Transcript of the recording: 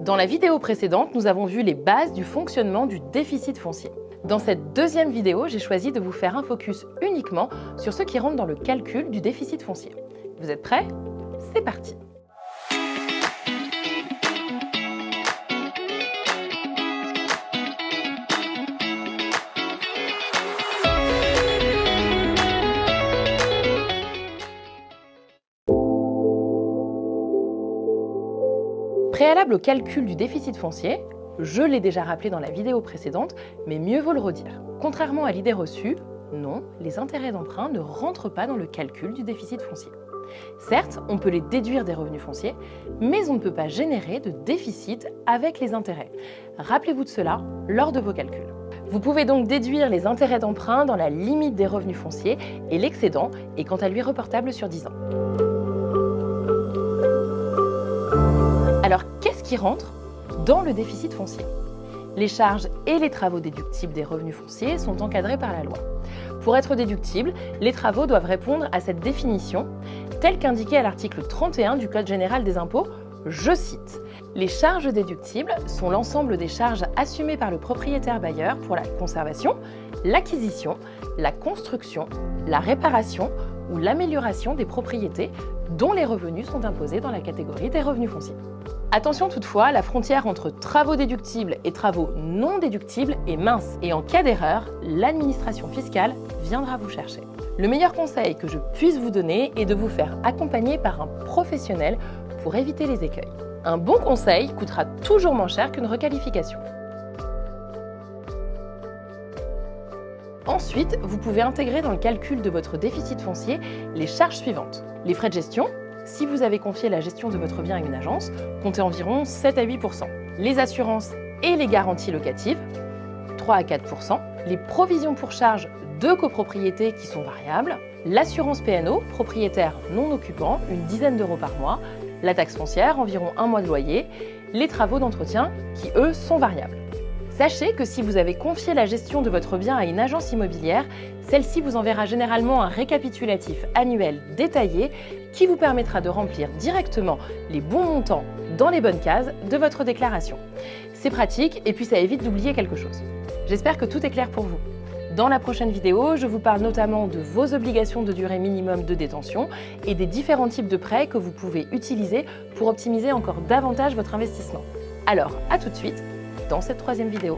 Dans la vidéo précédente, nous avons vu les bases du fonctionnement du déficit foncier. Dans cette deuxième vidéo, j'ai choisi de vous faire un focus uniquement sur ce qui rentre dans le calcul du déficit foncier. Vous êtes prêts? C'est parti! Préalable au calcul du déficit foncier, je l'ai déjà rappelé dans la vidéo précédente, mais mieux vaut le redire. Contrairement à l'idée reçue, non, les intérêts d'emprunt ne rentrent pas dans le calcul du déficit foncier. Certes, on peut les déduire des revenus fonciers, mais on ne peut pas générer de déficit avec les intérêts. Rappelez-vous de cela lors de vos calculs. Vous pouvez donc déduire les intérêts d'emprunt dans la limite des revenus fonciers et l'excédent est quant à lui reportable sur 10 ans. Alors, qu'est-ce qui rentre dans le déficit foncier? Les charges et les travaux déductibles des revenus fonciers sont encadrés par la loi. Pour être déductibles, les travaux doivent répondre à cette définition, telle qu'indiquée à l'article 31 du Code général des impôts, je cite « Les charges déductibles sont l'ensemble des charges assumées par le propriétaire bailleur pour la conservation, l'acquisition, la construction, la réparation ou l'amélioration des propriétés dont les revenus sont imposés dans la catégorie des revenus fonciers. » Attention toutefois, la frontière entre travaux déductibles et travaux non déductibles est mince et en cas d'erreur, l'administration fiscale viendra vous chercher. Le meilleur conseil que je puisse vous donner est de vous faire accompagner par un professionnel pour éviter les écueils. Un bon conseil coûtera toujours moins cher qu'une requalification. Ensuite, vous pouvez intégrer dans le calcul de votre déficit foncier les charges suivantes. Les frais de gestion. Si vous avez confié la gestion de votre bien à une agence, comptez environ 7 à 8%. Les assurances et les garanties locatives, 3 à 4%. Les provisions pour charges de copropriété qui sont variables. L'assurance P&O, propriétaire non occupant, une dizaine d'euros par mois. La taxe foncière, environ 1 mois de loyer. Les travaux d'entretien qui, eux, sont variables. Sachez que si vous avez confié la gestion de votre bien à une agence immobilière, celle-ci vous enverra généralement un récapitulatif annuel détaillé qui vous permettra de remplir directement les bons montants dans les bonnes cases de votre déclaration. C'est pratique et puis ça évite d'oublier quelque chose. J'espère que tout est clair pour vous. Dans la prochaine vidéo, je vous parle notamment de vos obligations de durée minimum de détention et des différents types de prêts que vous pouvez utiliser pour optimiser encore davantage votre investissement. Alors, à tout de suite dans cette troisième vidéo.